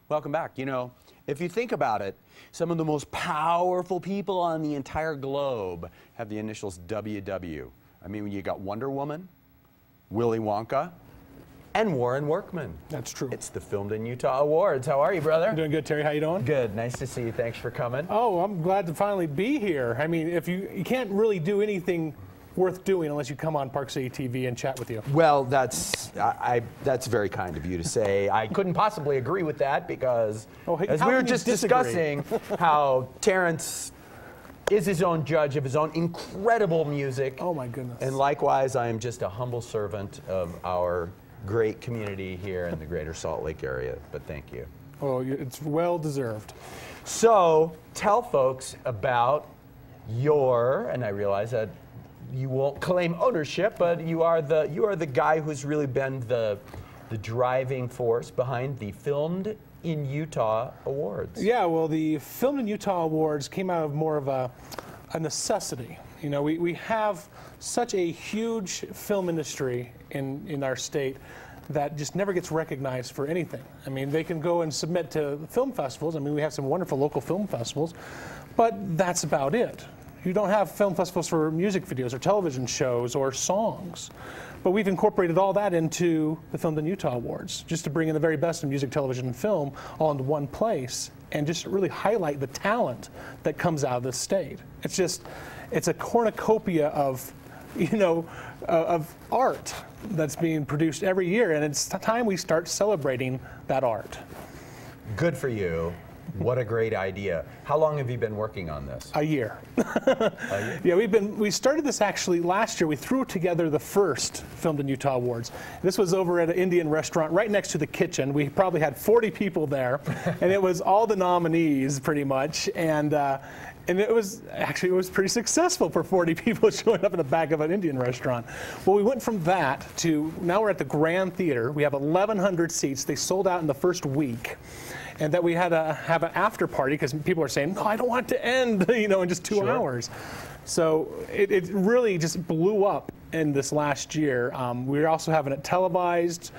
Welcome back. You know, if you think about it, some of the most powerful people on the entire globe have the initials WW. I mean, you got Wonder Woman, Willy Wonka, and Warren Workman. That's true. It's the Filmed in Utah Awards. How are you, brother? I'm doing good, Terry. How you doing? Good. Nice to see you. Thanks for coming. Oh, I'm glad to finally be here. I mean, if you can't really do anything worth doing unless you come on Park City TV and chat with you. Well, that's very kind of you to say. I couldn't possibly agree with that because, as we were just discussing, how Terrence is his own judge of his own incredible music. Oh my goodness. And likewise, I am just a humble servant of our great community here in the greater Salt Lake area, but thank you. Oh, it's well deserved. So, tell folks about your, and I realize that you won't claim ownership, but you are the guy who's really been the driving force behind the Filmed in Utah Awards. Yeah, well, the Filmed in Utah Awards came out of more of a necessity. You know, we have such a huge film industry in our state that just never gets recognized for anything. I mean, they can go and submit to film festivals. I mean, we have some wonderful local film festivals, but that's about it. You don't have film festivals for music videos or television shows or songs. But we've incorporated all that into the Filmed in Utah Awards, just to bring in the very best in music, television, and film all into one place and just really highlight the talent that comes out of this state. It's a cornucopia of, of art that's being produced every year, and it's time we start celebrating that art. Good for you. What a great idea. How long have you been working on this? A year. A year? Yeah, we started this actually last year. We threw together the first Filmed in Utah Awards. This was over at an Indian restaurant right next to the kitchen. We probably had 40 people there, and it was all the nominees pretty much. And it was pretty successful for 40 people showing up in the back of an Indian restaurant. Well, we went from that to now we're at the Grand Theater. We have 1,100 seats. They sold out in the first week. And that we had to have an after party because people are saying, no, I don't want it to end, in just 2 hours. So it really just blew up in this last year. We're also having it televised.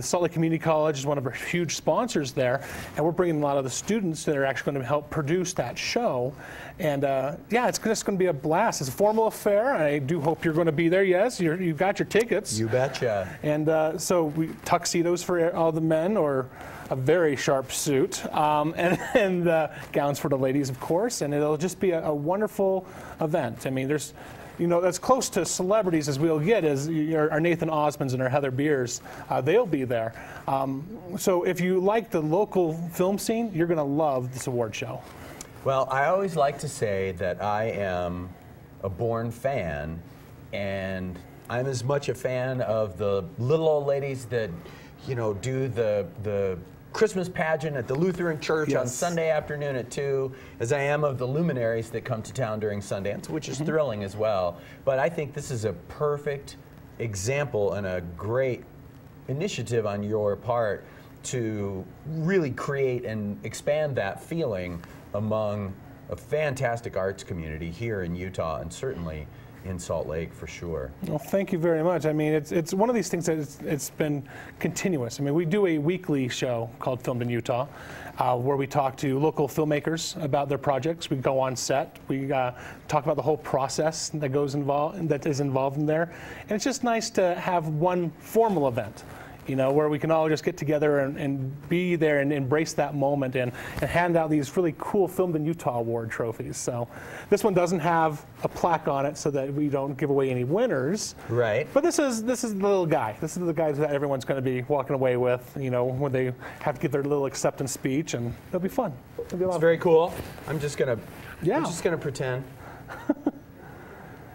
Salt Lake Community College is one of our huge sponsors there, and we're bringing a lot of the students that are actually going to help produce that show. And yeah, it's just going to be a blast. It's a formal affair. I do hope you're going to be there. Yes, you've got your tickets. You betcha. And so we tuxedos for all the men, or a very sharp suit, and gowns for the ladies, of course, and it'll just be a wonderful event. I mean, there's, as close to celebrities as we'll get as our Nathan Osmonds and our Heather Beers. They'll be there. So if you like the local film scene, you're going to love this award show. Well, I always like to say that I am a born fan, and I'm as much a fan of the little old ladies that, do the Christmas pageant at the Lutheran Church on Sunday afternoon at 2, as I am of the luminaries that come to town during Sundance, which is thrilling as well. But I think this is a perfect example and a great initiative on your part to really create and expand that feeling among a fantastic arts community here in Utah, and certainly in Salt Lake for sure. Well, thank you very much. I mean, it's one of these things that it's been continuous. I mean, we do a weekly show called Filmed in Utah, where we talk to local filmmakers about their projects. We go on set. We talk about the whole process that is involved in there, and it's just nice to have one formal event, where we can all just get together and be there and embrace that moment and hand out these really cool Filmed in Utah Award trophies. So this one doesn't have a plaque on it so that we don't give away any winners. Right. But this is the little guy. This is the guys that everyone's going to be walking away with, when they have to give their little acceptance speech, and it'll be fun. It'll be a lot It's very cool. I'm just gonna pretend.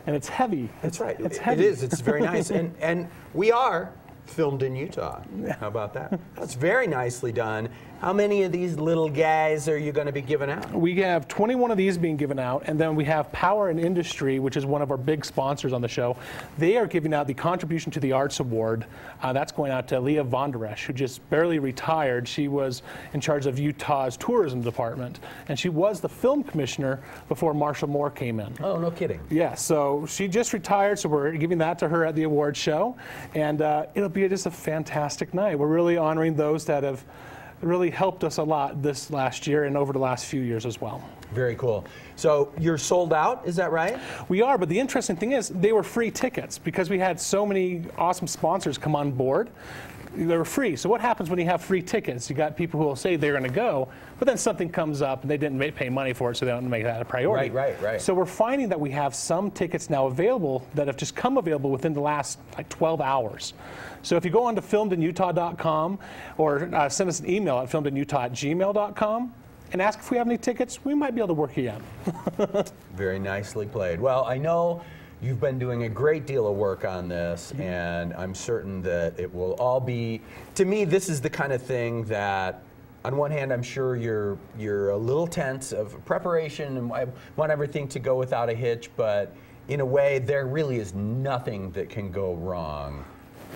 And it's heavy. That's right. It's heavy. It is. It's very nice. And we are Filmed in Utah. How about that? That's very nicely done. How many of these little guys are you going to be giving out? We have 21 of these being given out, and then we have Power and Industry, which is one of our big sponsors on the show. They are giving out the Contribution to the Arts Award. That's going out to Leah Vonderesh, who just barely retired. She was in charge of Utah's tourism department, and she was the film commissioner before Marshall Moore came in. Oh, no kidding. Yeah, so she just retired, so we're giving that to her at the award show, and it'll be just a fantastic night. We're really honoring those that have really helped us a lot this last year and over the last few years as well. Very cool. So you're sold out, is that right? We are, but the interesting thing is they were free tickets because we had so many awesome sponsors come on board. They were free. So what happens when you have free tickets? You got people who will say they're going to go, but then something comes up and they didn't pay money for it, so they don't make that a priority. Right. So we're finding that we have some tickets now available that have just come available within the last like 12 hours. So if you go on to filmedinutah.com or send us an email at filmedinutah@gmail.com and ask if we have any tickets, we might be able to work you in. Very nicely played. Well, I know you've been doing a great deal of work on this, and I'm certain that it will all be, to me, this is the kind of thing that, on one hand, I'm sure you're a little tense of preparation and want everything to go without a hitch, but in a way, there really is nothing that can go wrong.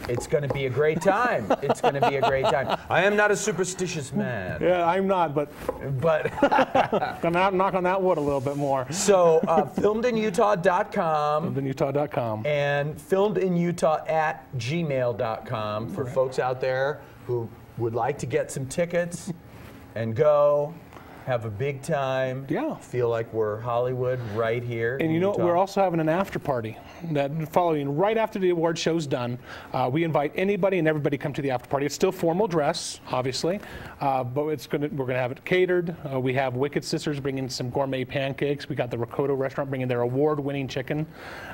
It's going to be a great time. It's going to be a great time. I am not a superstitious man. Yeah, I'm not, but gonna knock on that wood a little bit more. So, filmedinutah.com. Filmedinutah.com. And filmedinutah@gmail.com for folks out there who would like to get some tickets and go. Have a big time. Yeah. Feel like we're Hollywood right here. And you know, we're also having an after party that following right after the award show's done. We invite anybody and everybody come to the after party. It's still formal dress, obviously, but we're gonna have it catered. We have Wicked Sisters bringing some gourmet pancakes. We got the Rokoto restaurant bringing their award-winning chicken.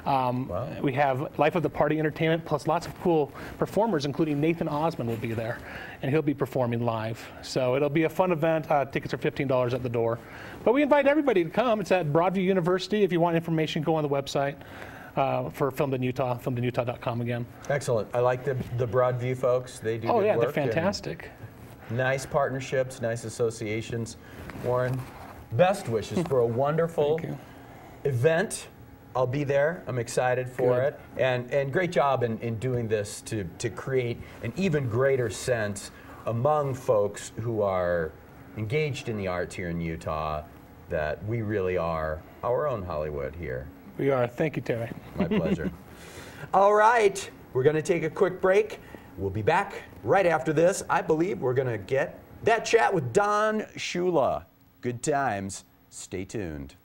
Wow. We have Life of the Party entertainment plus lots of cool performers, including Nathan Osmond will be there, and he'll be performing live. So it'll be a fun event. Tickets are $15 at the door. But we invite everybody to come. It's at Broadview University. If you want information, go on the website for Filmed in Utah, filmedinutah.com again. Excellent. I like the Broadview folks. They do good yeah, work. they're fantastic. Nice partnerships, nice associations. Warren, best wishes for a wonderful event. I'll be there. I'm excited for it. And great job in doing this to create an even greater sense among folks who are engaged in the arts here in Utah that we really are our own Hollywood here. We are. Thank you, Terry. My pleasure. All right, we're going to take a quick break. We'll be back right after this. I believe we're going to get that chat with Don Shula. Good times. Stay tuned.